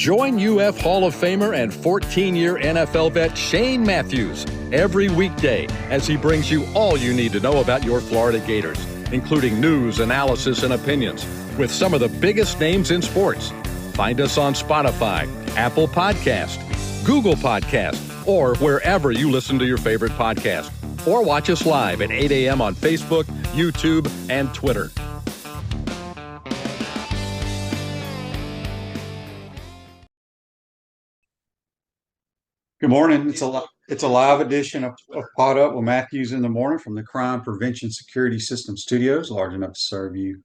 Join UF Hall of Famer and 14-year NFL vet Shane Matthews every weekday as he brings you all you need to know about your Florida Gators, including news, analysis, and opinions with some of the biggest names in sports. Find us on Spotify, Apple Podcast, Google Podcast, or wherever you listen to your favorite podcast. Or watch us live at 8 a.m. on Facebook, YouTube, and Twitter. Good morning. It's a live edition of PodUp with Matthews in the morning from the Crime Prevention Security System Studios, large enough to serve you,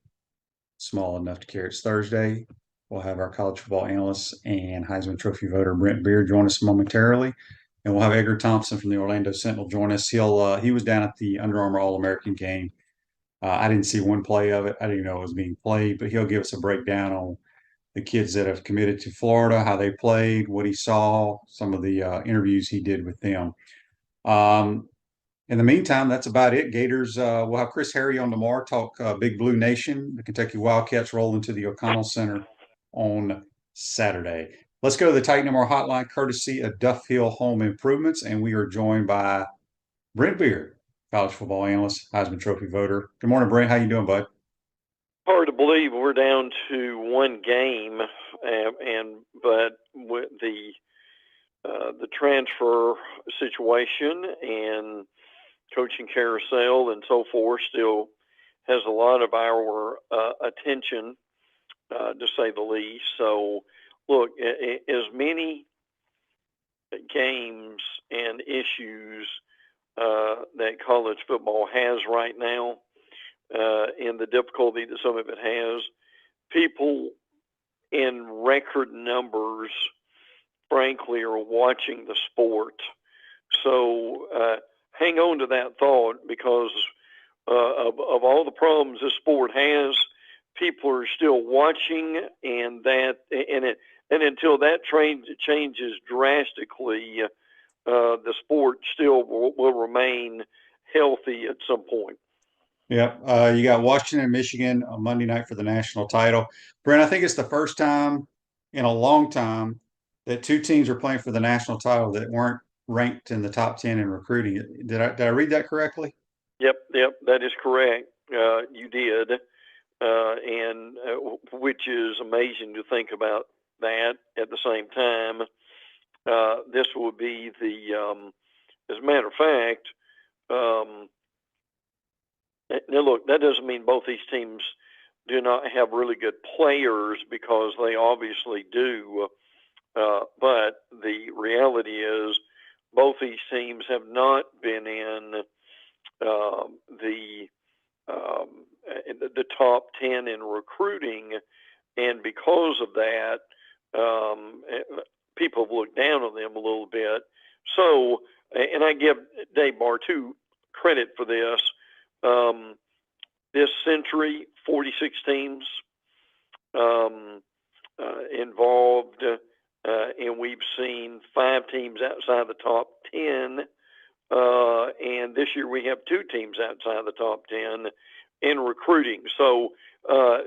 small enough to carry. It's Thursday. We'll have our college football analyst and Heisman Trophy voter Brent Beaird join us momentarily, and we'll have Edgar Thompson from the Orlando Sentinel join us. He was down at the Under Armour All-American game. I didn't see one play of it. I didn't even know it was being played, but he'll give us a breakdown on the kids that have committed to Florida, how they played, what he saw, some of the interviews he did with them. In the meantime, that's about it. Gators, we'll have Chris Harry on tomorrow, talk Big Blue Nation. The Kentucky Wildcats roll into the O'Connell Center on Saturday. Let's go to the Titan MR hotline, courtesy of Duff Hill Home Improvements, and we are joined by Brent Beaird, college football analyst, Heisman Trophy voter. Good morning, Brent. How you doing, bud? Hard to believe we're down to one game, but with the transfer situation and coaching carousel and so forth still has a lot of our attention, to say the least. So, look, as many games and issues that college football has right now, and the difficulty that some of it has, people in record numbers, frankly, are watching the sport. So hang on to that thought, because of all the problems this sport has, people are still watching, and until that changes drastically, the sport still will remain healthy at some point. Yeah, you got Washington and Michigan on Monday night for the national title. Brent, I think it's the first time in a long time that two teams are playing for the national title that weren't ranked in the top 10 in recruiting. Did I read that correctly? Yep, that is correct. You did, and which is amazing to think about that. At the same time, this will be as a matter of fact, now, look, that doesn't mean both these teams do not have really good players, because they obviously do. But the reality is both these teams have not been in the top 10 in recruiting. And because of that, people have looked down on them a little bit. So, and I give Dave Bartu credit for this. This century, 46 teams involved, and we've seen 5 teams outside the top 10, and this year we have 2 teams outside the top 10 in recruiting. So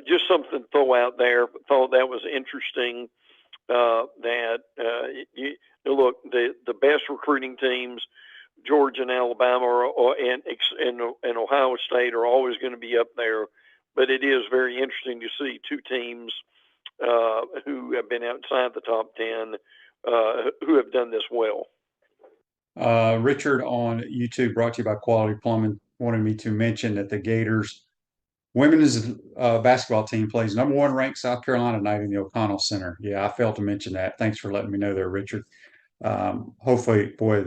just something to throw out there. Thought that was interesting, that look, the best recruiting teams, Georgia and Alabama and Ohio State, are always going to be up there. But it is very interesting to see 2 teams who have been outside the top 10 who have done this well. Richard on YouTube, brought to you by Quality Plumbing, wanted me to mention that the Gators women's basketball team plays number 1 ranked South Carolina tonight in the O'Connell Center. Yeah, I failed to mention that. Thanks for letting me know there, Richard. Hopefully, boy,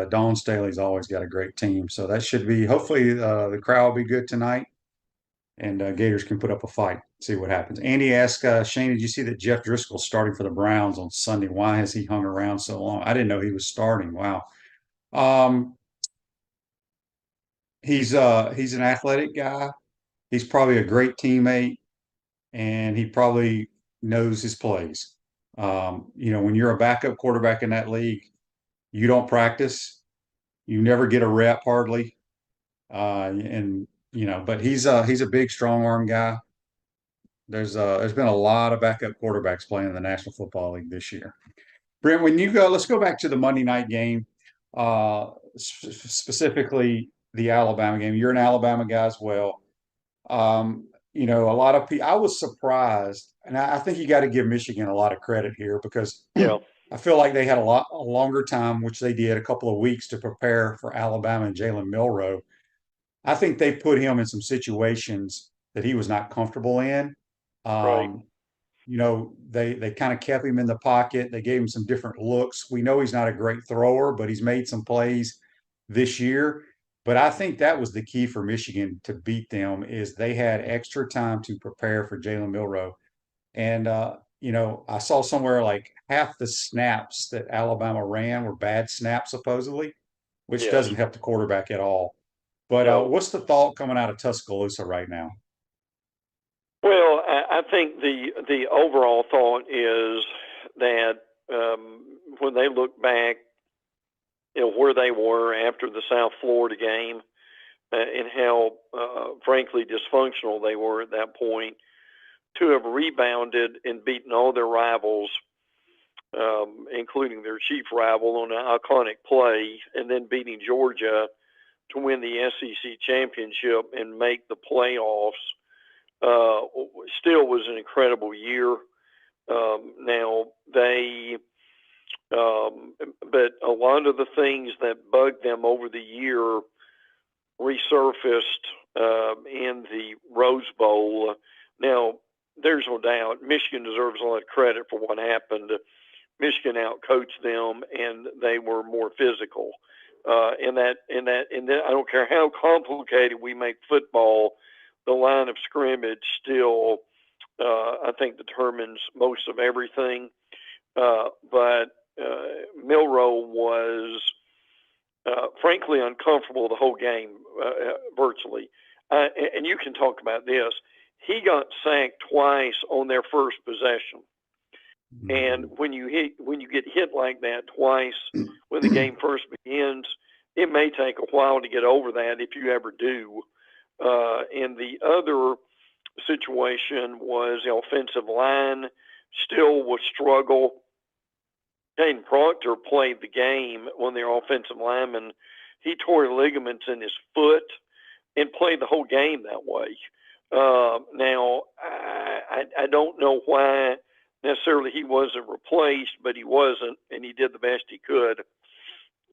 Dawn Staley's always got a great team. So that should be, hopefully the crowd will be good tonight, and Gators can put up a fight, see what happens. Andy asked, Shane, did you see that Jeff Driscoll's starting for the Browns on Sunday? Why has he hung around so long? I didn't know he was starting. Wow. He's an athletic guy. He's probably a great teammate, and he probably knows his plays. When you're a backup quarterback in that league, you don't practice, you never get a rep hardly. But he's a big, strong arm guy. There's been a lot of backup quarterbacks playing in the National Football League this year. Brent, let's go back to the Monday night game, specifically the Alabama game. You're an Alabama guy as well. A lot of people, I was surprised, and I think you got to give Michigan a lot of credit here because Yeah, I feel like they had a longer time, which they did, a couple of weeks to prepare for Alabama and Jalen Milroe. I think they put him in some situations that he was not comfortable in. right. Um, they kind of kept him in the pocket. They gave him some different looks. We know he's not a great thrower, but he's made some plays this year. But I think that was the key for Michigan to beat them is they had extra time to prepare for Jalen Milroe. And I saw somewhere like half the snaps that Alabama ran were bad snaps, supposedly, which Yes. doesn't help the quarterback at all. But No. what's the thought coming out of Tuscaloosa right now? Well, I think the overall thought is that when they look back, where they were after the South Florida game and how, frankly, dysfunctional they were at that point, to have rebounded and beaten all their rivals, including their chief rival on an iconic play, and then beating Georgia to win the SEC championship and make the playoffs, still was an incredible year. Now but a lot of the things that bugged them over the year resurfaced in the Rose Bowl. Now, there's no doubt Michigan deserves a lot of credit for what happened. Michigan outcoached them, and they were more physical. And then I don't care how complicated we make football, the line of scrimmage still, I think, determines most of everything. But Milroe was, frankly, uncomfortable the whole game, virtually. And you can talk about this. He got sacked twice on their first possession. And when you get hit like that twice when the game first begins, it may take a while to get over that if you ever do. And the other situation was the offensive line still would struggle. Caden Proctor played the game on their offensive lineman. He tore ligaments in his foot and played the whole game that way. Now, I don't know why necessarily he wasn't replaced, but he wasn't, and he did the best he could.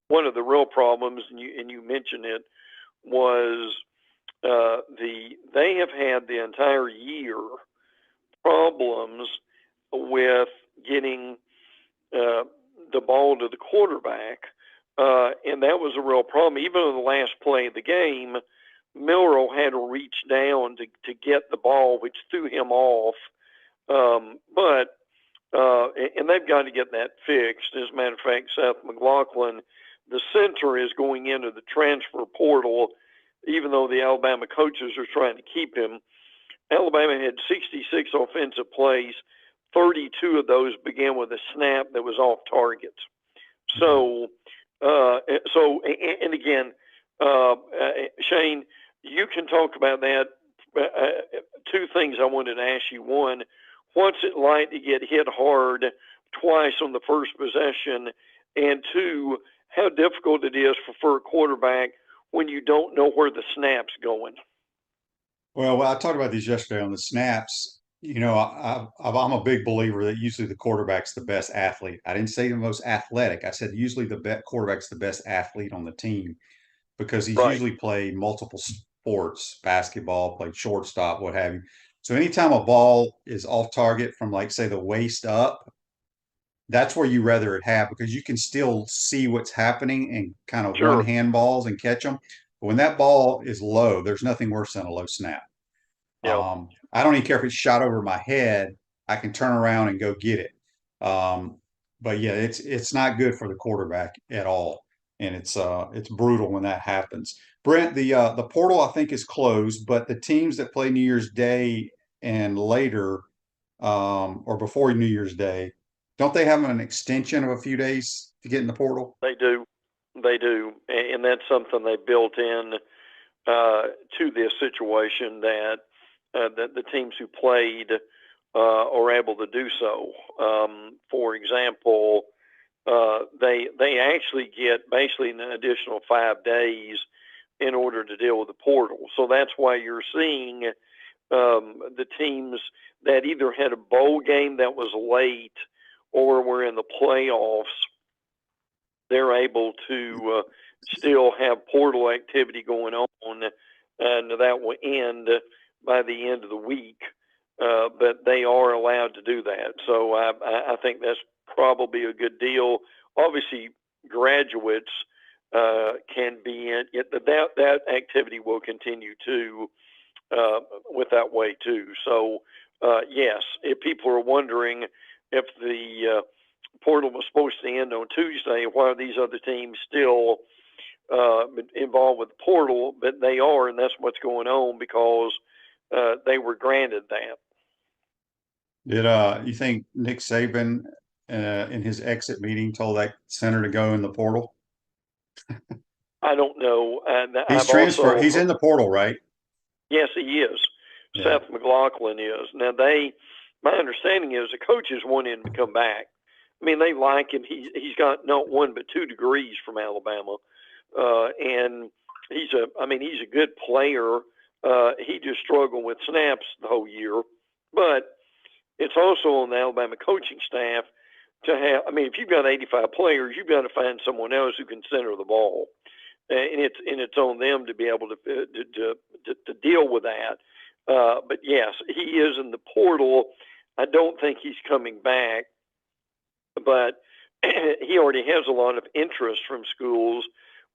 One of the real problems, and you mentioned it, was they have had the entire year problems with getting the ball to the quarterback, and that was a real problem. Even in the last play of the game, Milroe had to reach down to get the ball, which threw him off. And they've got to get that fixed. As a matter of fact, Seth McLaughlin, the center, is going into the transfer portal, even though the Alabama coaches are trying to keep him. Alabama had 66 offensive plays. 32 of those began with a snap that was off target. So again, Shane, you can talk about that. Two things I wanted to ask you. One, what's it like to get hit hard twice on the first possession? And two, how difficult it is for a quarterback when you don't know where the snap's going? Well, I talked about these yesterday on the snaps. I'm a big believer that usually the quarterback's the best athlete. I didn't say the most athletic. I said usually the quarterback's the best athlete on the team because he's Right. usually played multiple sports, basketball, played shortstop, what have you. So anytime a ball is off target from, like, say, the waist up, that's where you rather it have because you can still see what's happening and kind of one Sure. hand balls and catch them. But when that ball is low, there's nothing worse than a low snap. Yeah. I don't even care if it's shot over my head. I can turn around and go get it. But yeah, it's not good for the quarterback at all, and it's brutal when that happens. Brent, the portal I think is closed, but the teams that play New Year's Day and later, or before New Year's Day, don't they have an extension of a few days to get in the portal? They do. They do. And that's something they built in to this situation, that that the teams who played are able to do so. For example, they actually get basically an additional 5 days in order to deal with the portal. So that's why you're seeing the teams that either had a bowl game that was late or were in the playoffs, they're able to still have portal activity going on, and that will end by the end of the week. But they are allowed to do that. So I think that's probably a good deal. Obviously, graduates can be in it. That activity will continue too with that way too. So yes, if people are wondering if the portal was supposed to end on Tuesday, why are these other teams still involved with the portal? But they are, and that's what's going on because they were granted that. Did you think Nick Saban in his exit meeting told that center to go in the portal? I don't know. He's transferred. He's in the portal, right? Yes, he is. Yeah. Seth McLaughlin is. Now my understanding is the coaches want him to come back. I mean, they like him. He's got not 1 but 2 degrees from Alabama, and he's a good player. He just struggled with snaps the whole year, but it's also on the Alabama coaching staff to have. I mean, if you've got 85 players, you've got to find someone else who can center the ball, and it's on them to be able to deal with that. But yes, he is in the portal. I don't think he's coming back, but he already has a lot of interest from schools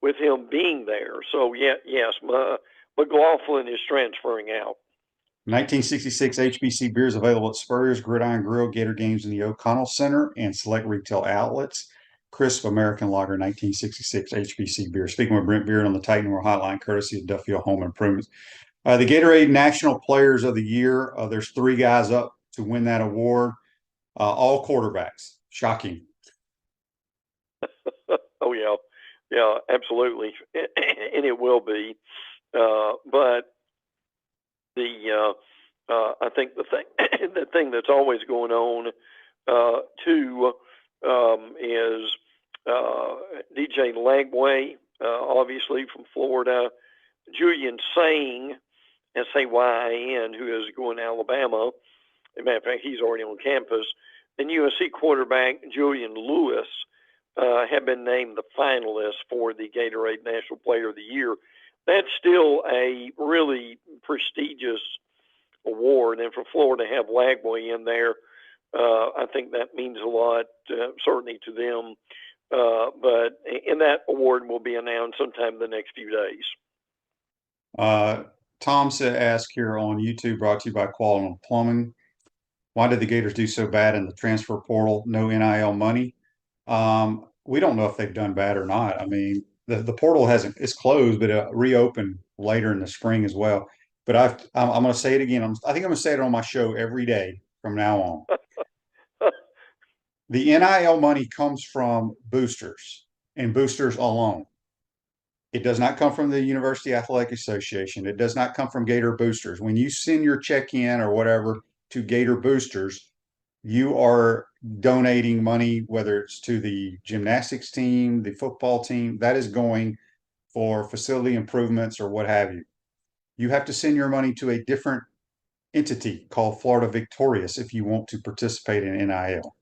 with him being there. So yes, McLaughlin is transferring out. 1966 HBC beers available at Spurrier's, Gridiron Grill, Gator Games in the O'Connell Center, and select retail outlets. Crisp American Lager 1966 HBC beer. Speaking with Brent Beaird on the Titan World Hotline, courtesy of Duffield Home Improvements. The Gatorade National Players of the Year. There's 3 guys up to win that award. All quarterbacks. Shocking. Oh yeah, absolutely, and it will be. But I think the thing that's always going on too is DJ Lagway, obviously from Florida, Julian Sayin, S-A-Y-N, who is going to Alabama. As a matter of fact, he's already on campus. And USC quarterback Julian Lewis have been named the finalists for the Gatorade National Player of the Year. That's still a really prestigious award. And for Florida to have Lagway in there, I think that means a lot, certainly to them. But that award will be announced sometime in the next few days. Tom said, ask here on YouTube, brought to you by Quality Plumbing. Why did the Gators do so bad in the transfer portal? No NIL money. We don't know if they've done bad or not. I mean, the portal it's closed, but it reopened later in the spring as well. But I'm going to say it again. I think I'm going to say it on my show every day from now on. The NIL money comes from boosters and boosters alone. It does not come from the University Athletic Association. It does not come from Gator boosters. When you send your check in or whatever to Gator boosters, you are donating money, whether it's to the gymnastics team, the football team, that is going for facility improvements or what have you. You have to send your money to a different entity called Florida Victorious if you want to participate in NIL.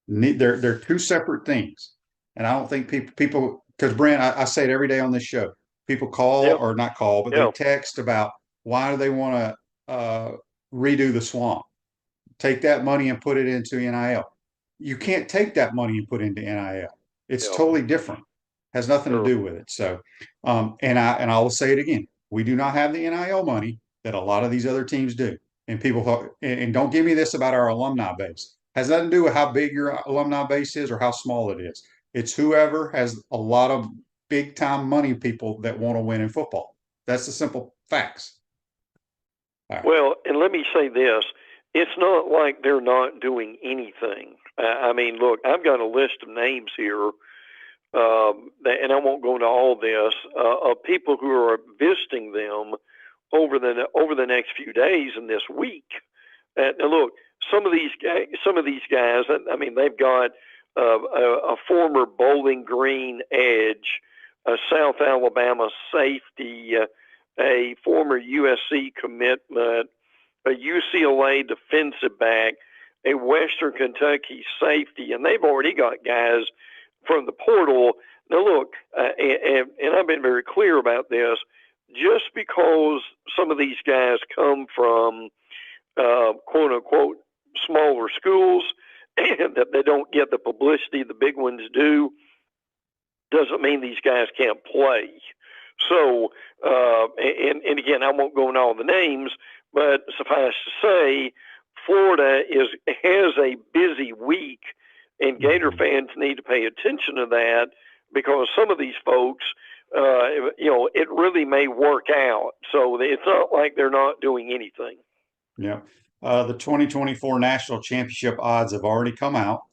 They're 2 separate things. And I don't think people because Brent, I say it every day on this show. People call or not call, but they text about why do they want to redo the swamp? Take that money and put it into NIL. You can't take that money and put it into NIL. It's totally different. Has nothing to do with it. So, and I will say it again. We do not have the NIL money that a lot of these other teams do. And people and don't give me this about our alumni base. Has nothing to do with how big your alumni base is or how small it is. It's whoever has a lot of big time money people that want to win in football. That's the simple facts. Right. Well, and let me say this. It's not like they're not doing anything. I mean, look, I've got a list of names here, and I won't go into all this, of people who are visiting them over the next few days and this week. Now look, some of these guys. I mean, they've got a former Bowling Green edge, a South Alabama safety, a former USC commitment, a UCLA defensive back, a Western Kentucky safety, and they've already got guys from the portal. Now look, and I've been very clear about this, just because some of these guys come from quote unquote smaller schools and that they don't get the publicity the big ones do, doesn't mean these guys can't play. So, and again, I won't go into all the names, but suffice to say, Florida has a busy week, and Gator fans need to pay attention to that, because some of these folks, it really may work out. So it's not like they're not doing anything. Yeah. The 2024 national championship odds have already come out.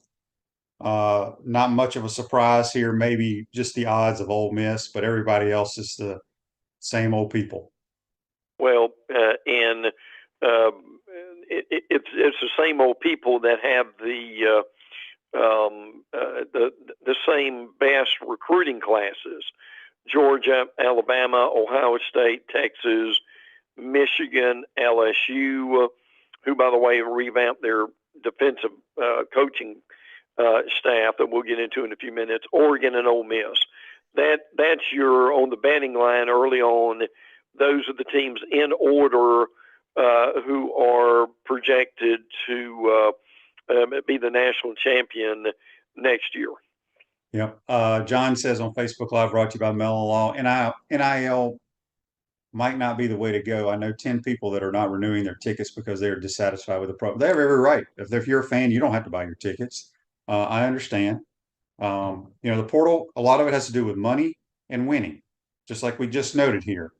Not much of a surprise here, maybe just the odds of Ole Miss, but everybody else is the same old people. Well, and it's the same old people that have the same best recruiting classes: Georgia, Alabama, Ohio State, Texas, Michigan, LSU, who, by the way, revamped their defensive coaching staff that we'll get into in a few minutes, Oregon and Ole Miss. That's your, on the batting line early on, those are the teams in order who are projected to be the national champion next year. Yep. John says on Facebook Live, brought to you by Mellon Law, NIL might not be the way to go. I know 10 people that are not renewing their tickets because they're dissatisfied with the program. They have every right. If you're a fan, you don't have to buy your tickets. I understand. The portal, a lot of it has to do with money and winning, just like we just noted here.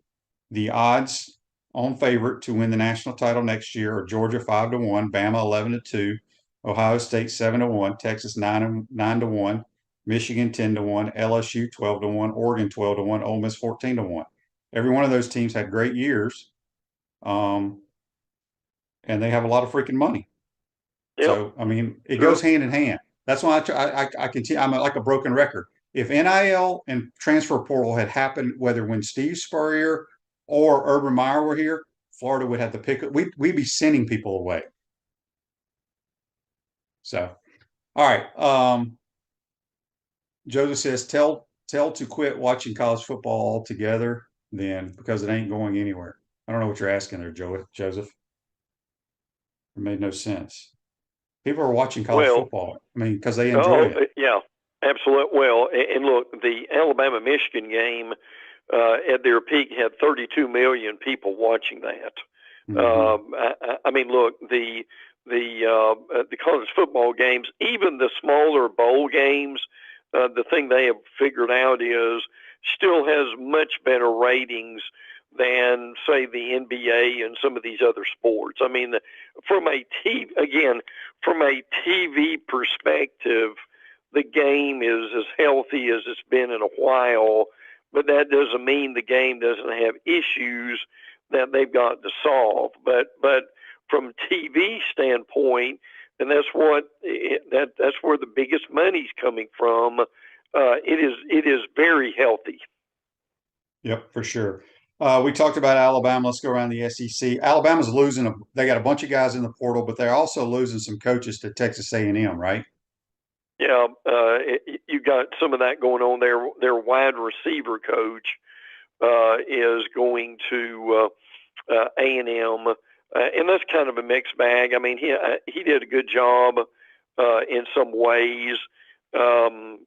The odds on favorite to win the national title next year are Georgia 5-1, Bama 11-2, Ohio State 7-1, Texas 9-1, Michigan 10-1, LSU 12-1, Oregon 12-1, Ole Miss 14-1. Every one of those teams had great years, and they have a lot of freaking money. Yep. So, I mean, it goes hand in hand. That's why I continue. I'm like a broken record. If NIL and transfer portal had happened, whether when Steve Spurrier or Urban Meyer were here, Florida would have to pick. We'd be sending people away. So, all right. Joseph says, tell to quit watching college football altogether, then, because it ain't going anywhere. I don't know what you're asking there, Joseph. It made no sense. People are watching college football. I mean, because they enjoy it. Yeah, absolutely. Well, and look, the Alabama-Michigan game at their peak had 32 million people watching that. I mean, look, the college football games, even the smaller bowl games, the thing they have figured out is still has much better ratings than, say, the NBA and some of these other sports. I mean, from a TV perspective, the game is as healthy as it's been in a while, but that doesn't mean the game doesn't have issues that they've got to solve. But from a TV standpoint, and that's where the biggest money's coming from. It is very healthy. Yep, for sure. We talked about Alabama. Let's go around the SEC. Alabama's losing. They got a bunch of guys in the portal, but they're also losing some coaches to Texas A&M, right? Yeah, you got some of that going on there. Their wide receiver coach is going to A&M, and that's kind of a mixed bag. I mean, he did a good job in some ways, and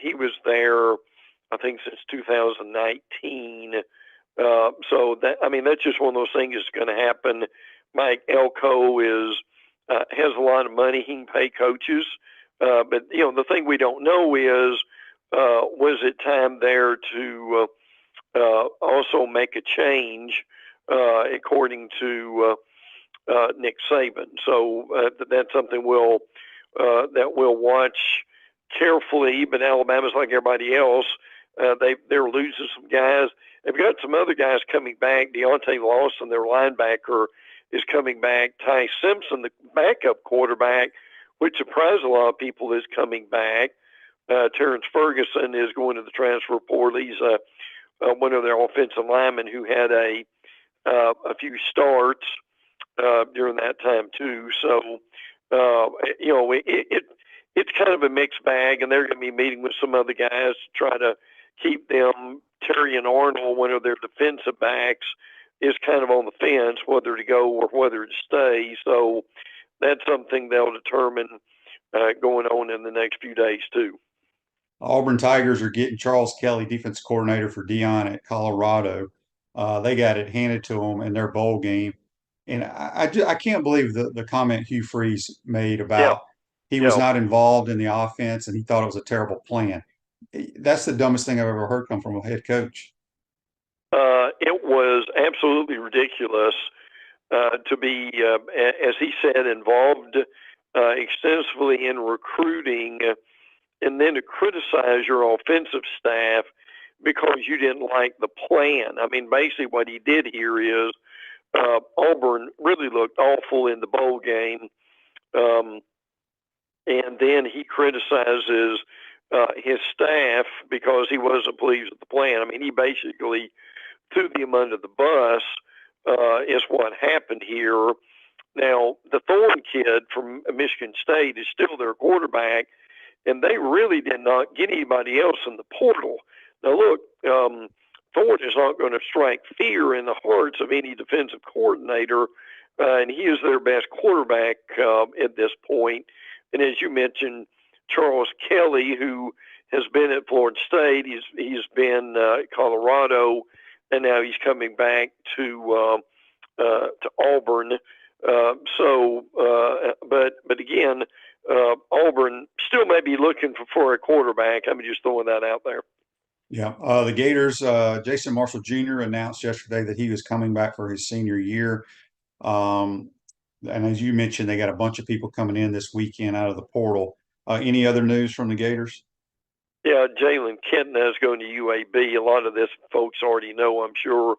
he was there, I think, since 2019. So that, I mean, that's just one of those things that's going to happen. Mike Elko has a lot of money. He can pay coaches. But, the thing we don't know is, was it time there to also make a change, according to Nick Saban? So that's something we'll watch carefully. But Alabama's like everybody else. They're losing some guys. They've got some other guys coming back. Deontay Lawson, their linebacker, is coming back. Ty Simpson, the backup quarterback, which surprised a lot of people, is coming back. Terrence Ferguson is going to the transfer portal. He's one of their offensive linemen who had a few starts during that time too. So it's kind of a mixed bag, and they're going to be meeting with some other guys to try to keep them. Terry and Arnold, one of their defensive backs, is kind of on the fence whether to go or whether to stay. So that's something they'll determine going on in the next few days too. Auburn Tigers are getting Charles Kelly, defense coordinator for Dion at Colorado. They got it handed to them in their bowl game. And I can't believe the comment Hugh Freeze made about he was not involved in the offense and he thought it was a terrible plan. That's the dumbest thing I've ever heard come from a head coach. It was absolutely ridiculous to be, as he said, involved extensively in recruiting and then to criticize your offensive staff because you didn't like the plan. I mean, basically what he did here is Auburn really looked awful in the bowl game, and then he criticizes his staff because he wasn't pleased with the plan. I mean, he basically threw them under the bus is what happened here. Now, the Thorne kid from Michigan State is still their quarterback, and they really did not get anybody else in the portal. Now, look, Thorne is not going to strike fear in the hearts of any defensive coordinator, and he is their best quarterback at this point. And as you mentioned, Charles Kelly, who has been at Florida State, he's been at Colorado, and now he's coming back to Auburn. But again, Auburn still may be looking for a quarterback. I'm just throwing that out there. Yeah. The Gators, Jason Marshall Jr. announced yesterday that he was coming back for his senior year. And as you mentioned, they got a bunch of people coming in this weekend out of the portal. Any other news from the Gators? Yeah, Jalen Kentna is going to UAB. A lot of this folks already know, I'm sure.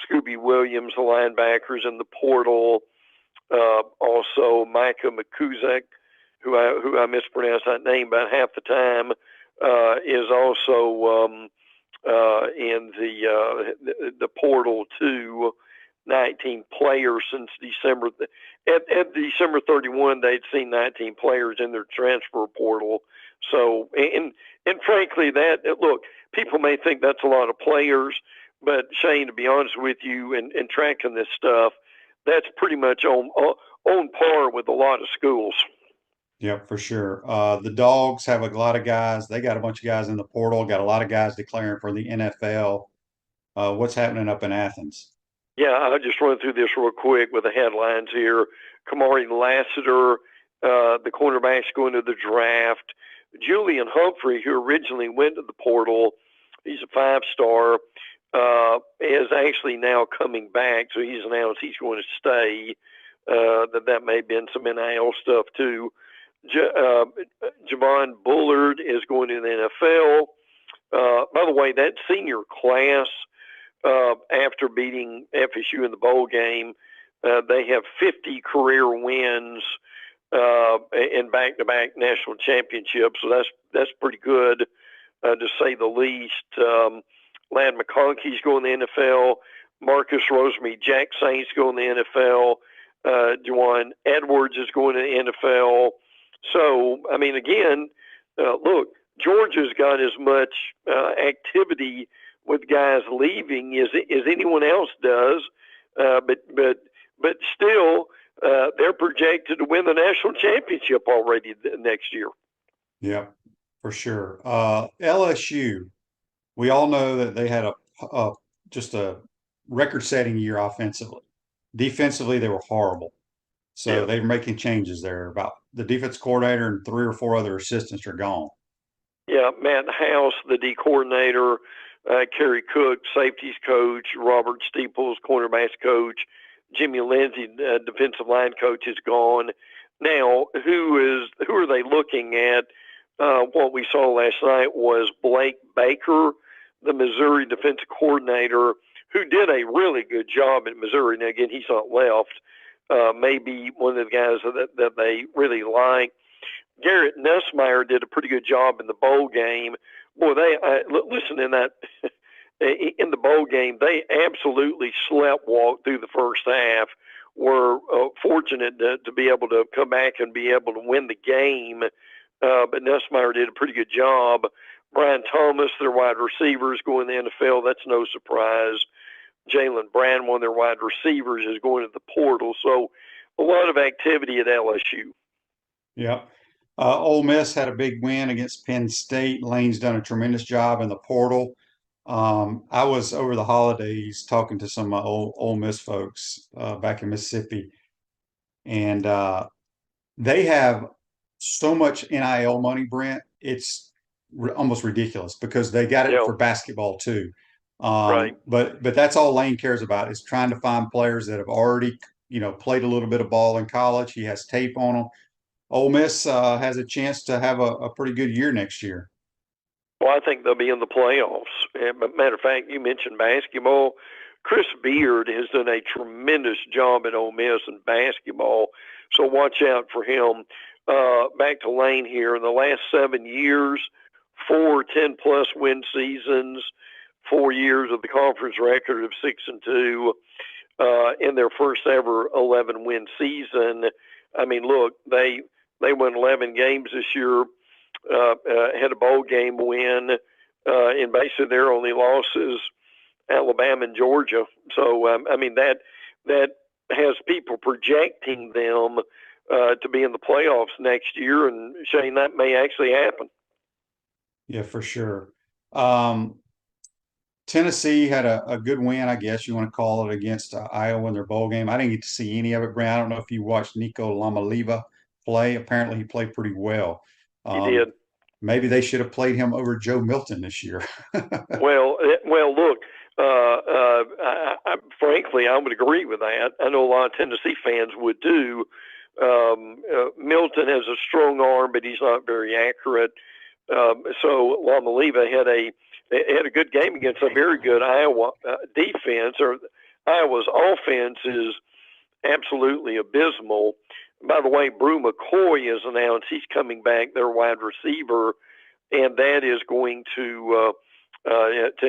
Scooby Williams, the linebackers in the portal. Also, Micah McCuzek, who I mispronounce that name about half the time, is also in the portal too. 19 players since December. At December 31, they'd seen 19 players in their transfer portal. So, and frankly, look, people may think that's a lot of players, but Shane, to be honest with you, and tracking this stuff, that's pretty much on par with a lot of schools. Yeah, for sure. The Dogs have a lot of guys. They got a bunch of guys in the portal, got a lot of guys declaring for the NFL. What's happening up in Athens? Yeah, I'll just run through this real quick with the headlines here. Kamari Lassiter, the cornerback's going to the draft. Julian Humphrey, who originally went to the portal, he's a 5-star, is actually now coming back. So he's announced he's going to stay. That may have been some NIL stuff too. Javon Bullard is going to the NFL. By the way, that senior class, after beating FSU in the bowl game, they have 50 career wins in back-to-back national championships. So that's pretty good, to say the least. Ladd McConkey's going to the NFL. Marcus Rosemary-Jack Saint's going to the NFL. Juwan Edwards is going to the NFL. So, I mean, again, look, Georgia's got as much activity with guys leaving as anyone else does, but still, they're projected to win the national championship already next year. Yeah, for sure. LSU, we all know that they had just a record-setting year offensively. Defensively, they were horrible. So they're making changes there. About the defense coordinator and 3 or 4 other assistants are gone. Yeah, Matt House, the D coordinator, Kerry Cook, safeties coach, Robert Steeples, cornerbacks coach, Jimmy Lindsey, defensive line coach, is gone. Now, who are they looking at? What we saw last night was Blake Baker, the Missouri defensive coordinator, who did a really good job in Missouri. Now, again, he's not left. Maybe one of the guys that they really like. Garrett Nussmeier did a pretty good job in the bowl game. Boy, listen, in that in the bowl game, they absolutely sleptwalked through the first half. Were fortunate to be able to come back and be able to win the game. But Nussmeier did a pretty good job. Brian Thomas, their wide receivers, going to the NFL. That's no surprise. Jalen Brown, one of their wide receivers, is going to the portal. So a lot of activity at LSU. Yep. Ole Miss had a big win against Penn State. Lane's done a tremendous job in the portal. I was over the holidays talking to some of my Ole Miss folks back in Mississippi, and they have so much NIL money, Brent. It's almost ridiculous because they got it for basketball too. Right. But that's all Lane cares about is trying to find players that have already, played a little bit of ball in college. He has tape on them. Ole Miss has a chance to have a pretty good year next year. Well, I think they'll be in the playoffs. Matter of fact, you mentioned basketball. Chris Beard has done a tremendous job at Ole Miss in basketball, so watch out for him. Back to Lane here. In the last 7 years, 4 10-plus win seasons, 4 years of the conference record of 6-2 in their first ever 11-win season. I mean, look, they won 11 games this year. Had a bowl game win, and basically their only losses, Alabama and Georgia. So I mean that has people projecting them to be in the playoffs next year, and Shane, that may actually happen. Yeah, for sure. Tennessee had a good win, I guess you want to call it, against Iowa in their bowl game. I didn't get to see any of it, Brent. I don't know if you watched Nico Lamaliva play. Apparently, he played pretty well. He did. Maybe they should have played him over Joe Milton this year. Well, look. Frankly, I would agree with that. I know a lot of Tennessee fans would too. Milton has a strong arm, but he's not very accurate. So Lamaliva had a good game against a very good Iowa defense. Or Iowa's offense is absolutely abysmal. By the way, Brew McCoy has announced he's coming back, their wide receiver, and that is going to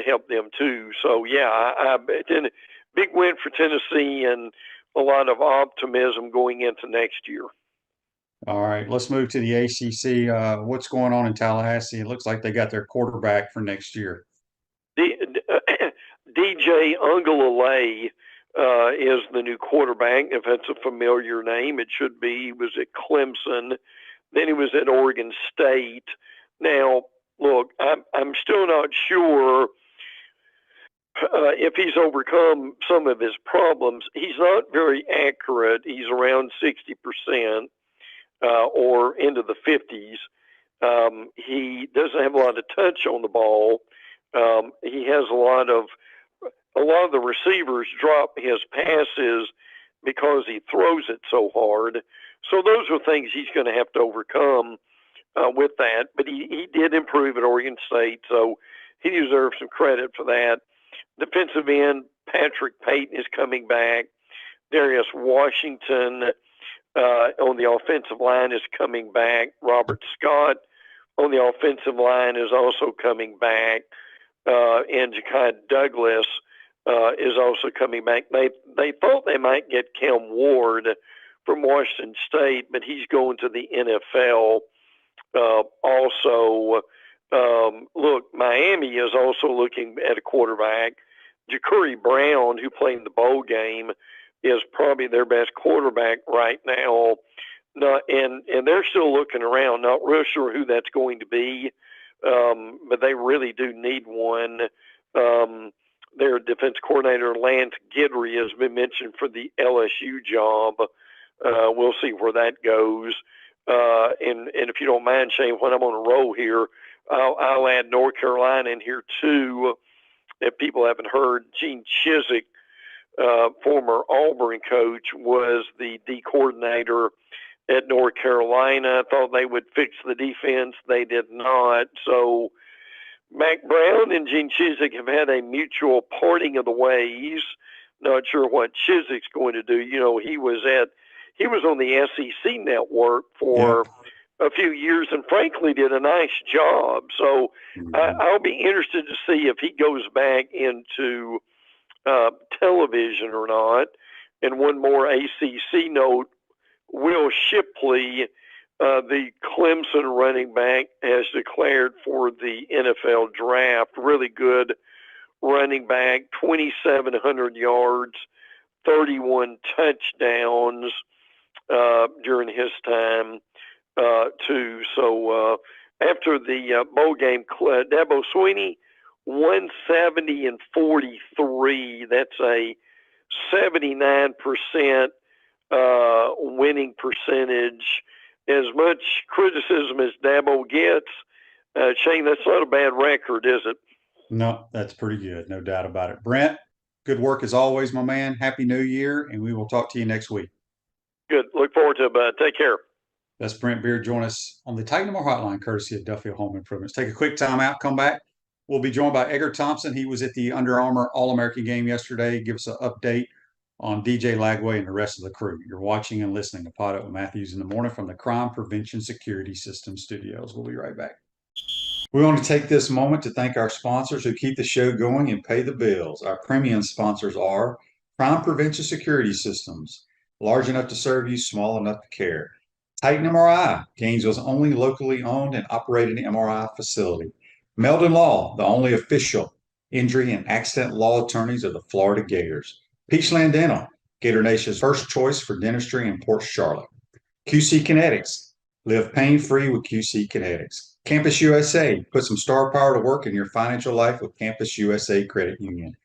help them too. So yeah, big win for Tennessee and a lot of optimism going into next year. All right, let's move to the ACC. What's going on in Tallahassee? It looks like they got their quarterback for next year. DJ Uiagalelei is the new quarterback. If that's a familiar name, it should be. He was at Clemson. Then he was at Oregon State. Now, look, I'm still not sure if he's overcome some of his problems. He's not very accurate. He's around 60%. Or into the 50s. He doesn't have a lot of touch on the ball. He has a lot of the receivers drop his passes because he throws it so hard. So those are things he's going to have to overcome with that. But he did improve at Oregon State, so he deserves some credit for that. Defensive end, Patrick Payton is coming back. Darius Washington on the offensive line is coming back. Robert Scott on the offensive line is also coming back. And Ja'Kai Douglas is also coming back. They thought they might get Cam Ward from Washington State, but he's going to the NFL. Also, look, Miami is also looking at a quarterback. Ja'Cory Brown, who played in the bowl game, is probably their best quarterback right now. And they're still looking around, not real sure who that's going to be, but they really do need one. Their defense coordinator, Lance Guidry, has been mentioned for the LSU job. We'll see where that goes. And if you don't mind, Shane, when I'm on a roll here, I'll add North Carolina in here too. If people haven't heard, Gene Chizik, former Auburn coach, was the D coordinator at North Carolina. Thought they would fix the defense. They did not. So Mac Brown and Gene Chizik have had a mutual parting of the ways. Not sure what Chizik's going to do. He was on the SEC network for a few years and frankly did a nice job. So I'll be interested to see if he goes back into television or not. And one more ACC note, Will Shipley, the Clemson running back, has declared for the NFL draft. Really good running back, 2,700 yards, 31 touchdowns during his time, too. So after the bowl game, Dabo Swinney, 170-43. That's a 79% winning percentage. As much criticism as Dabo gets, Shane, that's not a bad record, is it? No, that's pretty good. No doubt about it. Brent, good work as always, my man. Happy New Year, and we will talk to you next week. Good. Look forward to it, bud. Take care. That's Brent Beaird. Join us on the Titan More Hotline, courtesy of Duffield Home Improvements. Take a quick time out, come back. We'll be joined by Edgar Thompson. He was at the Under Armour All-American game yesterday. Give us an update on DJ Lagway and the rest of the crew. You're watching and listening to PodUp with Matthews in the morning from the Crime Prevention Security System Studios. We'll be right back. We want to take this moment to thank our sponsors who keep the show going and pay the bills. Our premium sponsors are Crime Prevention Security Systems, large enough to serve you, small enough to care. Titan MRI, Gainesville's only locally owned and operated MRI facility. Meldon Law, the only official injury and accident law attorneys of the Florida Gators. Peachland Dental, Gator Nation's first choice for dentistry in Port Charlotte. QC Kinetics, live pain-free with QC Kinetics. Campus USA, put some star power to work in your financial life with Campus USA Credit Union.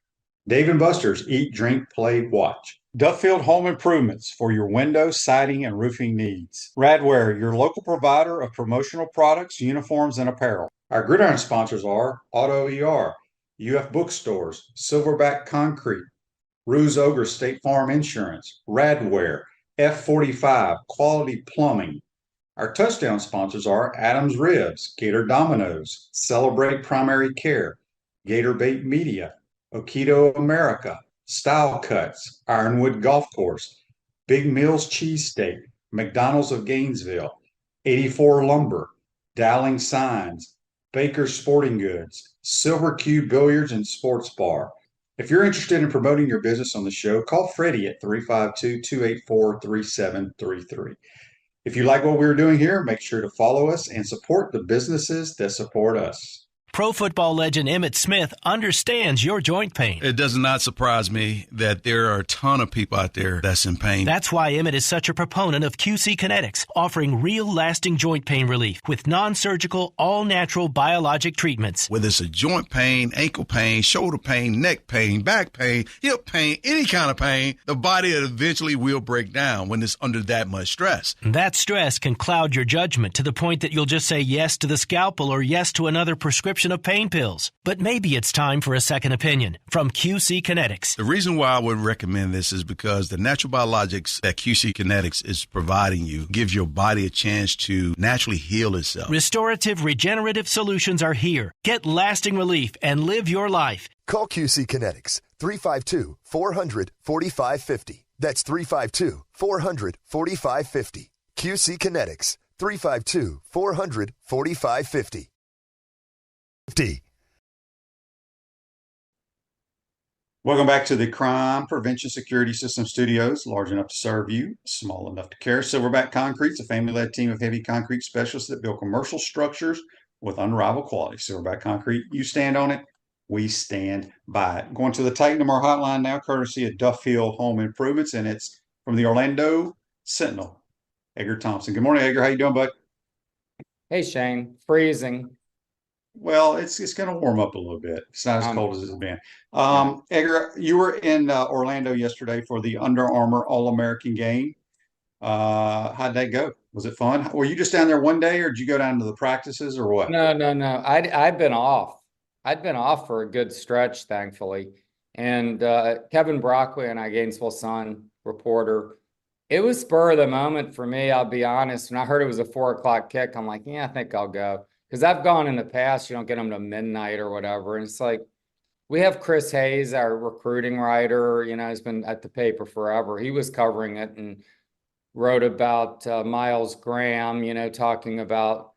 Dave & Buster's, eat, drink, play, watch. Duffield Home Improvements for your window, siding, and roofing needs. Radware, your local provider of promotional products, uniforms, and apparel. Our gridiron sponsors are Auto ER, UF Bookstores, Silverback Concrete, Ruse Ogre State Farm Insurance, Radware, F45, Quality Plumbing. Our touchdown sponsors are Adams Ribs, Gator Dominoes, Celebrate Primary Care, Gator Bait Media, Okido America, Style Cuts, Ironwood Golf Course, Big Mills Cheesesteak, McDonald's of Gainesville, 84 Lumber, Dowling Signs, Baker's Sporting Goods, Silver Cube Billiards and Sports Bar. If you're interested in promoting your business on the show, call Freddie at 352-284-3733. If you like what we're doing here, make sure to follow us and support the businesses that support us. Pro football legend Emmitt Smith understands your joint pain. It does not surprise me that there are a ton of people out there that's in pain. That's why Emmitt is such a proponent of QC Kinetics, offering real lasting joint pain relief with non-surgical, all-natural biologic treatments. Whether it's a joint pain, ankle pain, shoulder pain, neck pain, back pain, hip pain, any kind of pain, the body eventually will break down when it's under that much stress. That stress can cloud your judgment to the point that you'll just say yes to the scalpel or yes to another prescription of pain pills. But maybe it's time for a second opinion from QC Kinetics. The reason why I would recommend this is because the natural biologics that QC Kinetics is providing you gives your body a chance to naturally heal itself. Restorative, regenerative solutions are here. Get lasting relief and live your life. Call QC Kinetics, 352-400-4550. That's 352-400-4550. QC Kinetics, 352-400-4550. Welcome back to the Crime Prevention Security System Studios, large enough to serve you, small enough to care. Silverback Concrete's a family-led team of heavy concrete specialists that build commercial structures with unrivaled quality. Silverback Concrete, you stand on it, we stand by it. Going to the Titan MR hotline now, courtesy of Duffield Home Improvements, and it's from the Orlando Sentinel, Edgar Thompson. Good morning, Edgar. How you doing, bud? Hey, Shane. Freezing. Well, it's going to warm up a little bit. It's not as cold as it's been. Edgar, you were in Orlando yesterday for the Under Armour All-American game. How'd that go? Was it fun? Were you just down there one day, or did you go down to the practices, or what? No. I'd been off. I'd been off for a good stretch, thankfully. And Kevin Brockway and Gainesville Sun reporter, it was spur of the moment for me, I'll be honest. When I heard it was a 4 o'clock kick, I'm like, yeah, I think I'll go. Because I've gone in the past, you don't get them to midnight or whatever. And it's like, we have Chris Hayes, our recruiting writer, has been at the paper forever. He was covering it and wrote about Miles Graham, talking about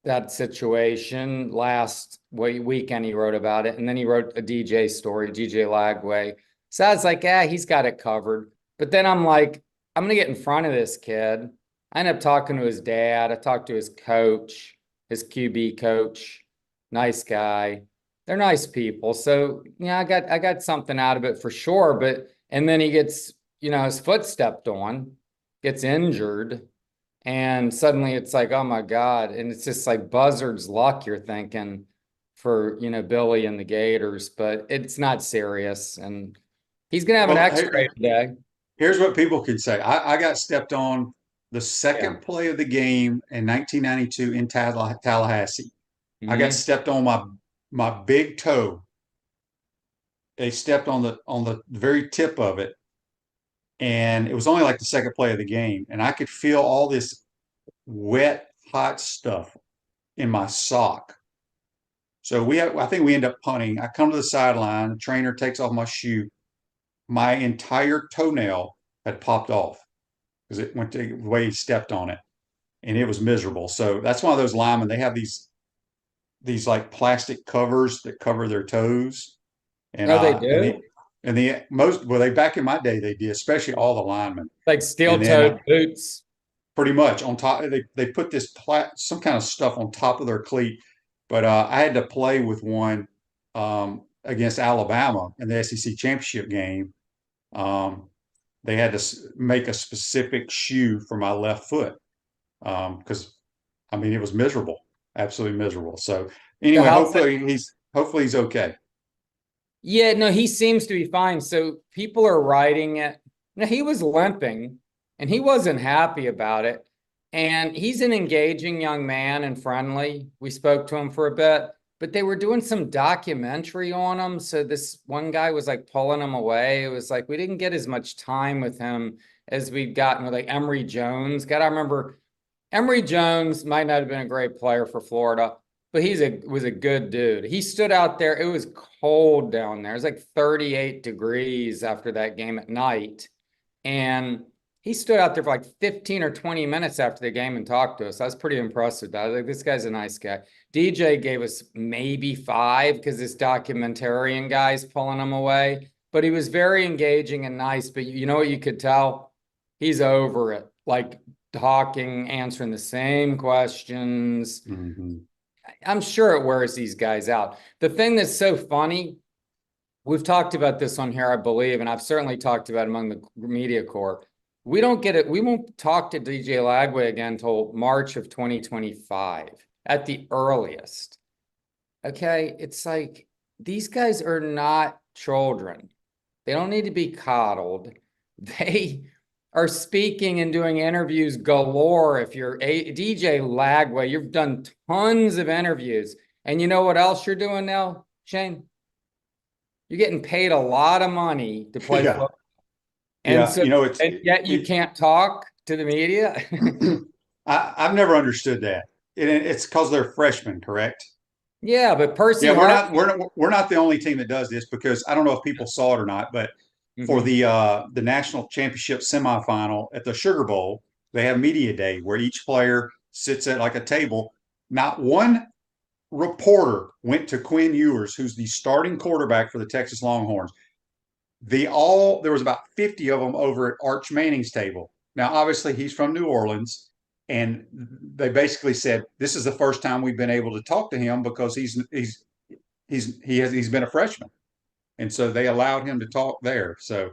that situation last weekend. He wrote about it. And then he wrote a DJ story, DJ Lagway. So I was like, he's got it covered. But then I'm like, I'm going to get in front of this kid. I ended up talking to his dad. I talked to his coach, his QB coach. Nice guy. They're nice people. So, I got something out of it for sure. And then he gets, his foot stepped on, gets injured. And suddenly it's like, oh my God. And it's just like buzzard's luck, you're thinking, for, Billy and the Gators, but it's not serious. And he's going to have an X-ray today. Here's what people can say. I got stepped on the second play of the game in 1992 in Tallahassee. Mm-hmm. I got stepped on my big toe. They stepped on the very tip of it. And it was only like the second play of the game. And I could feel all this wet, hot stuff in my sock. So I think we end up punting. I come to the sideline, the trainer takes off my shoe. My entire toenail had popped off because it went the way he stepped on it. And it was miserable. So that's one of those linemen. They have these like plastic covers that cover their toes. And they do? They back in my day, they did, especially all the linemen. Like steel-toed boots. Pretty much on top. They put this some kind of stuff on top of their cleat. But I had to play with one against Alabama in the SEC championship game. They had to make a specific shoe for my left foot because, it was miserable, absolutely miserable. So anyway, hopefully he's okay. Yeah, no, he seems to be fine. So people are writing it. Now, he was limping, and he wasn't happy about it. And he's an engaging young man and friendly. We spoke to him for a bit, but they were doing some documentary on him. So this one guy was like pulling him away. It was like we didn't get as much time with him as we'd gotten with like Emory Jones. Got to remember, Emory Jones might not have been a great player for Florida, but was a good dude. He stood out there. It was cold down there. It was like 38 degrees after that game at night. And he stood out there for like 15 or 20 minutes after the game and talked to us. I was pretty impressed with that. I was like, this guy's a nice guy. DJ gave us maybe 5 because this documentarian guy's pulling him away. But he was very engaging and nice. But you know what you could tell? He's over it. Like talking, answering the same questions. Mm-hmm. I'm sure it wears these guys out. The thing that's so funny, we've talked about this on here, I believe, and I've certainly talked about it among the media corps. We don't get it. We won't talk to DJ Lagway again until March of 2025 at the earliest. Okay. It's like, these guys are not children. They don't need to be coddled. They are speaking and doing interviews galore. If you're DJ Lagway, you've done tons of interviews. And you know what else you're doing now, Shane? You're getting paid a lot of money to play football. And yet you can't talk to the media. I've never understood that. It's because they're freshmen, correct? Yeah, but Percy, we're not the only team that does this, because I don't know if people saw it or not, but for the national championship semifinal at the Sugar Bowl, they have media day where each player sits at like a table. Not one reporter went to Quinn Ewers, who's the starting quarterback for the Texas Longhorns. There was about 50 of them over at Arch Manning's table. Now, obviously, he's from New Orleans, and they basically said this is the first time we've been able to talk to him because he's been a freshman, and so they allowed him to talk there. So,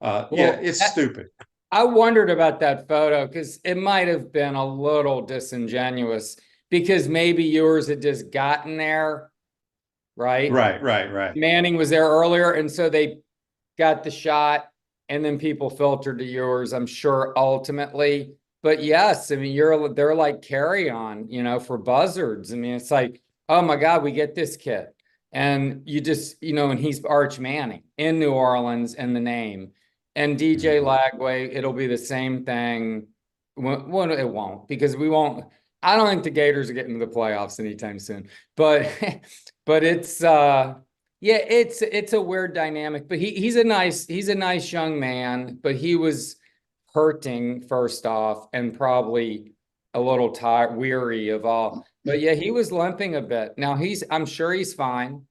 it's stupid. I wondered about that photo because it might have been a little disingenuous because maybe yours had just gotten there, right? Right. Manning was there earlier, and so they got the shot, and then people filtered to yours, I'm sure, ultimately. But yes, I mean, they're like carry on, for buzzards. I mean, it's like, oh my God, we get this kid. And you just, and he's Arch Manning in New Orleans and the name. And DJ Lagway, it'll be the same thing. Well, it won't, because we won't. I don't think the Gators are getting to the playoffs anytime soon, but it's yeah, it's a weird dynamic. But he's a nice young man, but he was hurting first off and probably a little tired, weary of all. But yeah, he was limping a bit. Now I'm sure he's fine,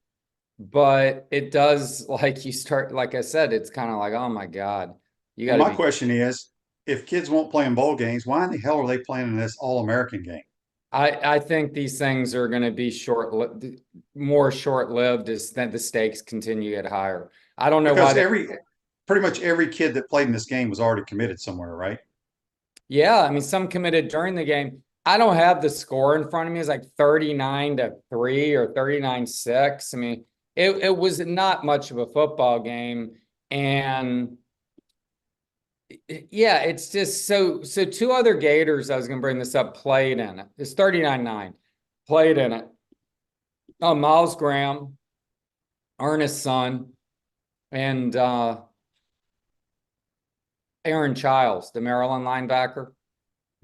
but it does, like, you start, like I said, it's kind of like, oh my God, you got Well, my question is, if kids won't play in bowl games, why in the hell are they playing in this All-American game? I think these things are going to be more short-lived as the stakes continue to get higher. I don't know Because why. pretty much every kid that played in this game was already committed somewhere, right? Yeah, I mean, some committed during the game. I don't have the score in front of me. It's like 39-3 or 39-6. I mean, it was not much of a football game. And yeah, it's just so two other Gators, I was going to bring this up, played in it. It's 39-9, played in it. Miles Graham, Ernest's son, and Aaron Childs, the Maryland linebacker.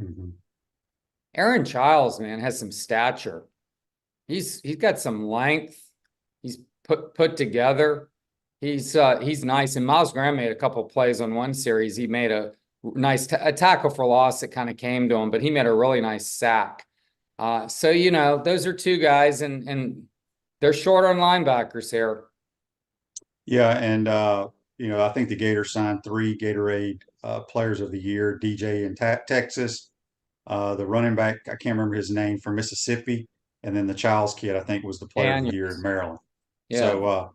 Mm-hmm. Aaron Childs, man, has some stature. He's got some length. He's put together. He's nice. And Miles Graham made a couple of plays on one series. He made a nice a tackle for loss that kind of came to him, but he made a really nice sack. So, you know, those are two guys, and they're short on linebackers here. Yeah, and you know, I think the Gators signed 3 Gatorade Players of the Year: DJ in Texas, the running back, I can't remember his name, from Mississippi, and then the Childs kid, I think, was the Player of the Year in Maryland. Yeah. So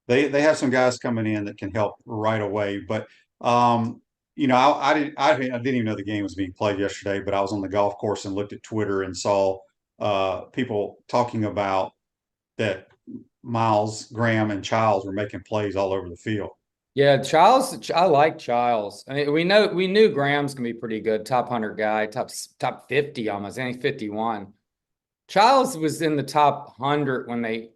they have some guys coming in that can help right away. But you know, I didn't even know the game was being played yesterday, but I was on the golf course and looked at Twitter and saw people talking about that Miles Graham and Childs were making plays all over the field. Yeah, Childs, I like Childs. I mean, we knew Graham's gonna be pretty good, top 100 guy, top 50 almost, I think 51. Childs was in the top 100 when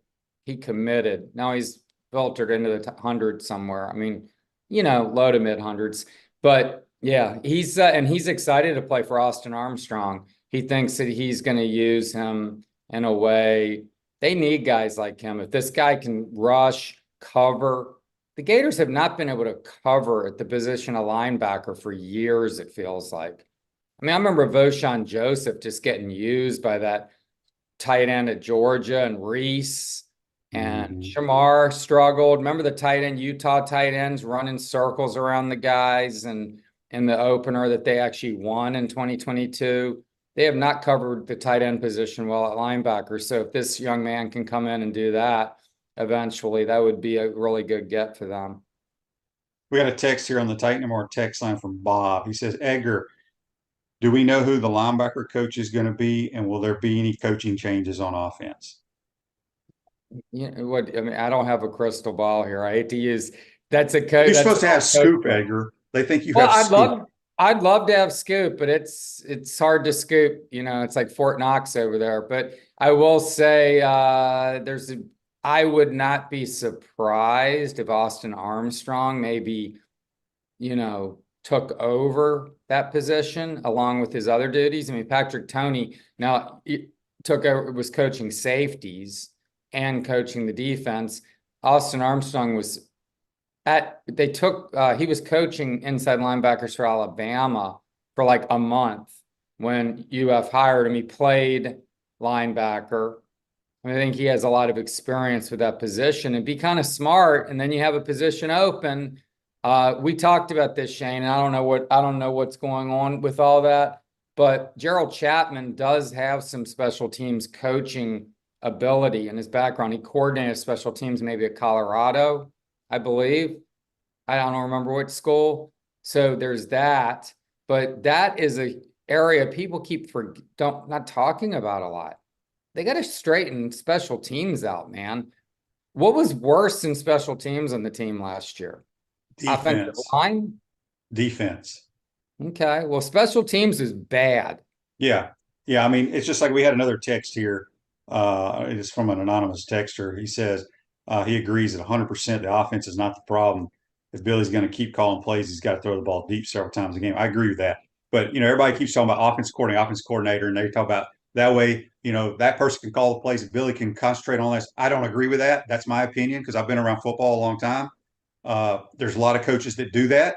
he committed. Now he's filtered into the top 100 somewhere. I mean, you know, low to mid hundreds. But yeah, he's excited to play for Austin Armstrong. He thinks that he's going to use him in a way. They need guys like him. If this guy can rush, cover. The Gators have not been able to cover at the position of linebacker for years, it feels like. I mean, I remember Voshon Joseph just getting used by that tight end at Georgia, and Reese and Shamar struggled. Remember the tight end, Utah tight ends running circles around the guys, and in the opener that they actually won in 2022. They have not covered the tight end position well at linebacker. So if this young man can come in and do that eventually, that would be a really good get for them. We got a text here on the Titan More text line from Bob. He says, Edgar, do we know who the linebacker coach is going to be, and will there be any coaching changes on offense? Yeah, I mean, I don't have a crystal ball here. I hate to use that's a coach. You're supposed to have scoop, Edgar. They think you have scoop. I'd love to have scoop, but it's hard to scoop. You know, it's like Fort Knox over there. But I will say I would not be surprised if Austin Armstrong maybe, you know, took over that position along with his other duties. I mean, Patrick Toney now was coaching safeties and coaching the defense. Austin Armstrong was he was coaching inside linebackers for Alabama for like a month when UF hired him. He played linebacker. I think he has a lot of experience with that position. And be kind of smart, and then you have a position open. We talked about this, Shane, and I don't know what's going on with all that, but Gerald Chapman does have some special teams coaching ability in his background. He coordinated special teams maybe at Colorado, I believe. I don't remember what school. So there's that, but that is an area people keep not talking about a lot. They got to straighten special teams out, man. What was worse than special teams on the team last year? Defense. Offensive line? Defense. Okay. Well, special teams is bad. Yeah. Yeah. I mean, it's just like we had another text here. It's from an anonymous texter. He says he agrees that 100% the offense is not the problem. If Billy's going to keep calling plays, he's got to throw the ball deep several times a game. I agree with that. But, everybody keeps talking about offense coordinator, and they talk about that way, that person can call the plays and Billy can concentrate on this. I don't agree with that. That's my opinion because I've been around football a long time. There's a lot of coaches that do that.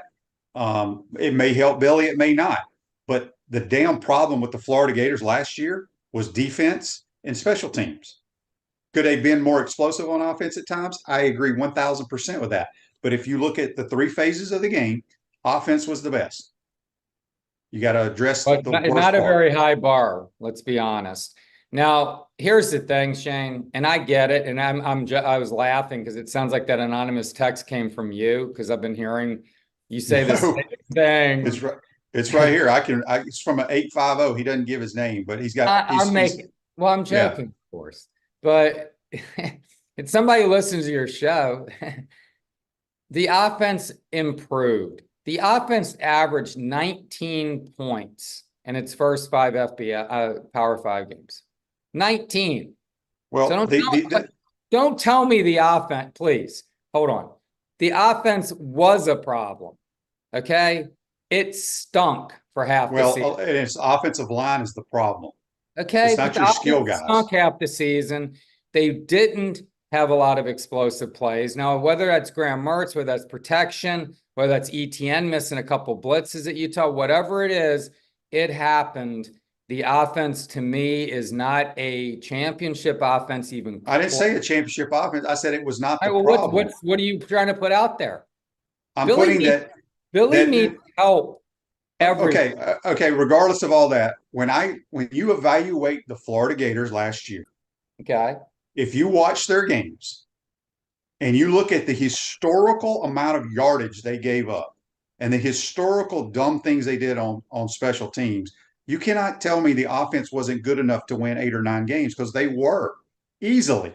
It may help Billy, it may not. But the damn problem with the Florida Gators last year was defense and special teams. Could they have been more explosive on offense at times? I agree 1,000% with that. But if you look at the three phases of the game, offense was the best. You got to address But the not worst a part. very high bar, let's be honest. Now, here's the thing, Shane, and I get it, and I was laughing because it sounds like that anonymous text came from you because I've been hearing you say this thing. It's right here. It's from an 850. He doesn't give his name, but he's got. I'm joking, of course, but it's somebody who listens to your show. The offense improved. The offense averaged 19 points in its first 5 Power 5 games. 19. Well, so don't tell me the offense, please. Hold on. The offense was a problem. Okay? It stunk for half the season. Well, and its offensive line is the problem. Okay. It's not your skill guys. Stunk half the season. They didn't have a lot of explosive plays. Now, whether that's Graham Mertz, whether that's protection, whether that's ETN missing a couple blitzes at Utah, whatever it is, it happened. The offense, to me, is not a championship offense even. I didn't say a championship offense. I said it was not the problem. What are you trying to put out there? Billy needs help. Okay. Regardless of all that, when you evaluate the Florida Gators last year, okay, if you watch their games and you look at the historical amount of yardage they gave up and the historical dumb things they did on special teams, you cannot tell me the offense wasn't good enough to win 8 or 9 games because they were easily.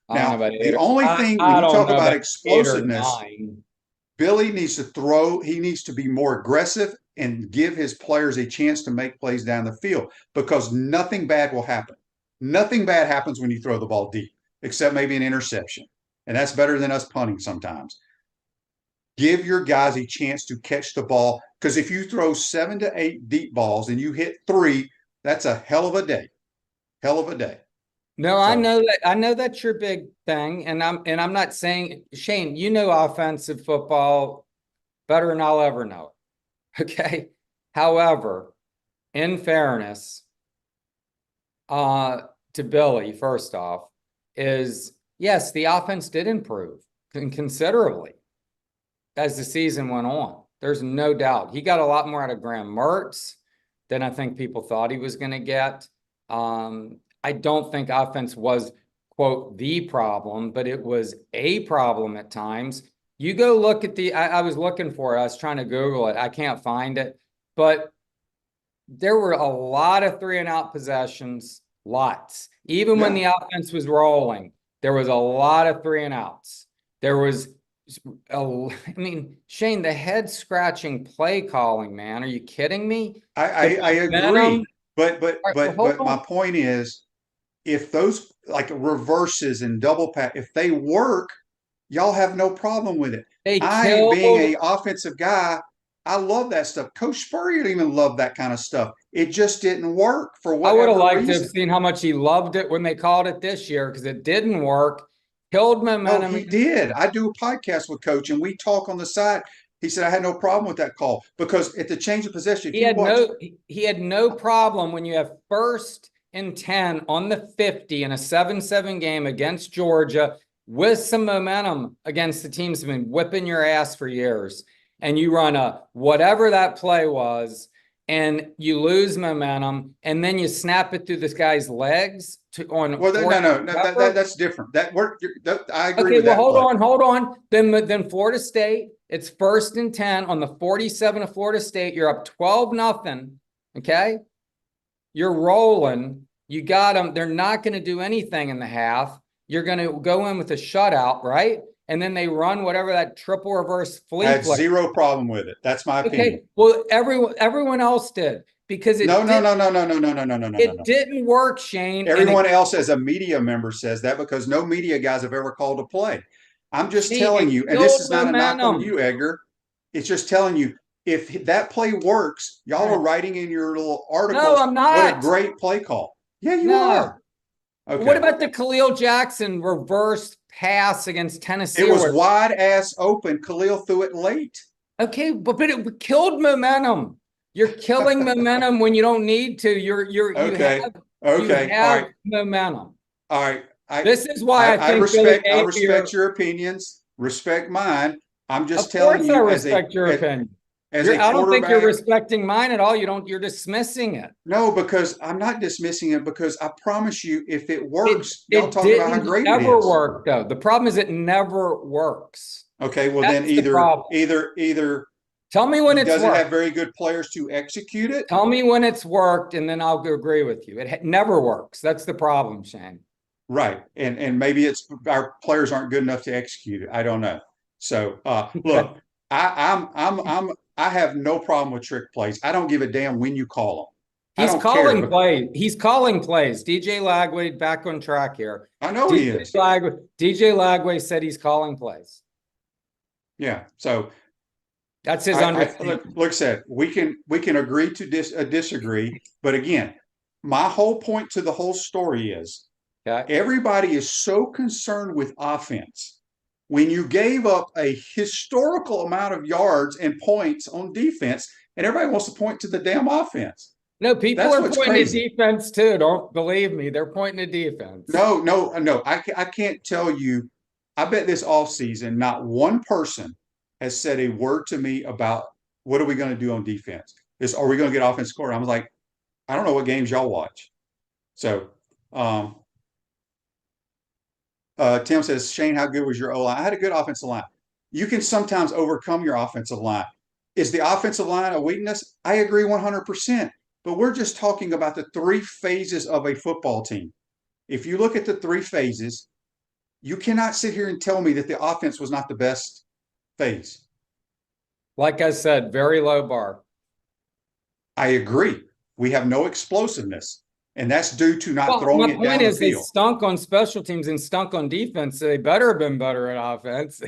Now, the only thing when you talk about explosiveness, Billy needs to throw. He needs to be more aggressive and give his players a chance to make plays down the field because nothing bad will happen. Nothing bad happens when you throw the ball deep, except maybe an interception. And that's better than us punting sometimes. Give your guys a chance to catch the ball because if you throw 7 to 8 deep balls and you hit 3, that's a hell of a day. Hell of a day. No, so, I know that's your big thing, and I'm not saying, Shane, you know offensive football better than I'll ever know it. Okay. However, in fairness, to Billy, first off, is yes, the offense did improve considerably as the season went on. There's no doubt. He got a lot more out of Graham Mertz than I think people thought he was going to get. I don't think offense was, quote, the problem, but it was a problem at times. You go look at I was looking for it. I was trying to Google it. I can't find it. But there were a lot of 3-and-out possessions, lots. Even when the offense was rolling, there was a lot of 3-and-outs. There was, Shane, the head-scratching play calling, man. Are you kidding me? I agree. But my point is, if those like reverses and double pass, if they work, y'all have no problem with it. Being an offensive guy, I love that stuff. Coach Spurrier even loved that kind of stuff. It just didn't work for whatever reason. I would have liked to have seen how much he loved it when they called it this year because it didn't work. Killed momentum. No, he did. I do a podcast with Coach, and we talk on the side. He said I had no problem with that call because at the change of possession, he had no problem when you have 1st and 10 on the 50 in a 7-7 game against Georgia with some momentum against the teams that have been whipping your ass for years, and you run a whatever that play was, and you lose momentum, and then you snap it through this guy's legs that's different. I agree with that. Hold on. Then Florida State, it's 1st and 10 on the 47 of Florida State. You're up 12-0. Okay. You're rolling. You got them. They're not going to do anything in the half. You're going to go in with a shutout, right? And then they run whatever that triple reverse flea. I had zero problem with it. That's my opinion. Okay. Well, everyone else did because it didn't work, Shane. Everyone else as a media member says that because no media guys have ever called a play. I'm just telling you, and this is not a knock on you, Edgar. It's just telling you, if that play works, y'all are writing in your little articles. No, I'm not. What a great play call. Yeah, you are. Okay. What about the Khalil Jackson reverse pass against Tennessee? It was wide ass open. Khalil threw it late. Okay, but it killed momentum. You're killing momentum when you don't need to. You have momentum. All right. This is why I respect your opinions. Respect mine. I'm just telling you. I respect your opinion. I don't think you're respecting mine at all. You're dismissing it. No, because I'm not dismissing it, because I promise you, if it works, y'all talk about how great it is. It never worked, though. The problem is it never works. Okay, well then either tell me when it's doesn't have very good players to execute it. Tell me when it's worked, and then I'll agree with you. It never works. That's the problem, Shane. Right, and maybe it's our players aren't good enough to execute it. I don't know. So look, I have no problem with trick plays. I don't give a damn when you call them. He's calling plays. He's calling plays. DJ Lagway back on track here. I know he is. DJ Lagway said he's calling plays. Yeah. So that's his understanding. Look, said we can agree to disagree, but again, my whole point to the whole story is everybody is so concerned with offense. When you gave up a historical amount of yards and points on defense, and everybody wants to point to the damn offense. No, people are pointing to defense too. Don't believe me. They're pointing to defense. No. I can't tell you. I bet this offseason, not one person has said a word to me about what are we going to do on defense. Are we going to get offensive coordinator? I was like, I don't know what games y'all watch. So, Tim says, Shane, how good was your O-line? I had a good offensive line. You can sometimes overcome your offensive line. Is the offensive line a weakness? I agree 100%. But we're just talking about the three phases of a football team. If you look at the three phases, you cannot sit here and tell me that the offense was not the best phase. Like I said, very low bar. I agree. We have no explosiveness. And that's due to not throwing it down the field. My point is they stunk on special teams and stunk on defense. So they better have been better at offense.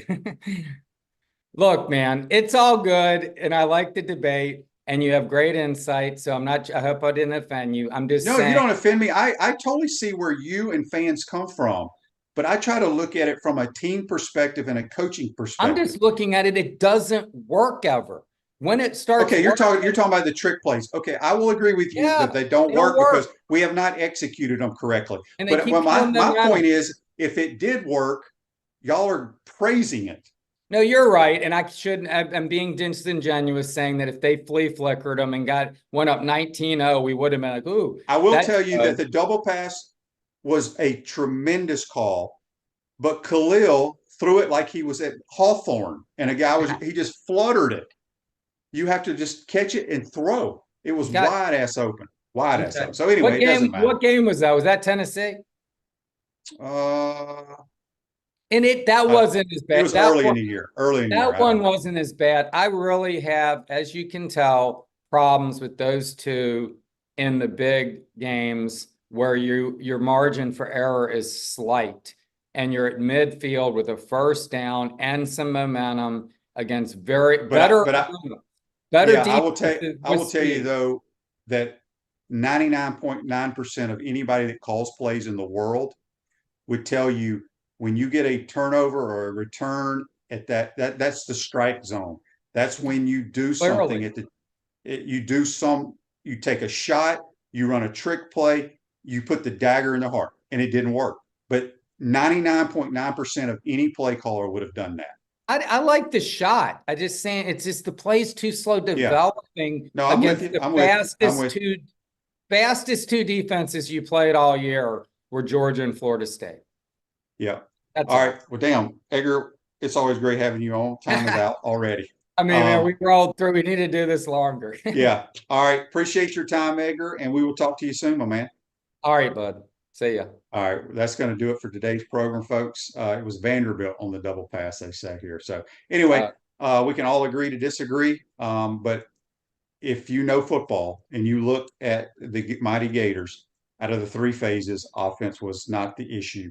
Look, man, it's all good. And I like the debate. And you have great insight. So I hope I didn't offend you. I'm just saying. No, you don't offend me. I totally see where you and fans come from. But I try to look at it from a team perspective and a coaching perspective. I'm just looking at it. It doesn't work ever. When it starts. Okay, you're talking about the trick plays. Okay, I will agree with you that they don't work because we have not executed them correctly. But my point is, if it did work, y'all are praising it. No, you're right, and I shouldn't. I'm being disingenuous saying that if they flea flickered them and went up 19-0, we would have been like, ooh. I will tell you that the double pass was a tremendous call, but Khalil threw it like he was at Hawthorne, and he just fluttered it. You have to just catch it and throw. It was wide ass open. So anyway, it doesn't matter. What game was that? Was that Tennessee? And that wasn't as bad. It was early in the year. That one wasn't as bad. I really have, as you can tell, problems with those two in the big games where your margin for error is slight and you're at midfield with a first down and some momentum against better defense. I will tell you though that 99.9% of anybody that calls plays in the world would tell you when you get a turnover or a return at that's the strike zone. That's when you do something you take a shot, you run a trick play, you put the dagger in the heart, and it didn't work. But 99.9% of any play caller would have done that. I like the shot. I just saying it's just the play's too slow developing against the fastest two defenses you played all year were Georgia and Florida State. Yeah. All right. Well, damn, Edgar, it's always great having you on. Time is out already. I mean, man, we rolled through. We need to do this longer. Yeah. All right. Appreciate your time, Edgar, and we will talk to you soon, my man. All right, bud. See ya. All right. That's going to do it for today's program, folks. It was Vanderbilt on the double pass, they say here. So anyway, we can all agree to disagree. But if you know football and you look at the mighty Gators, out of the three phases, offense was not the issue.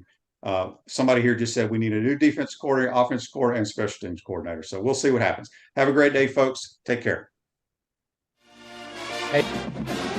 Somebody here just said we need a new defense coordinator, offense coordinator, and special teams coordinator. So we'll see what happens. Have a great day, folks. Take care. Hey.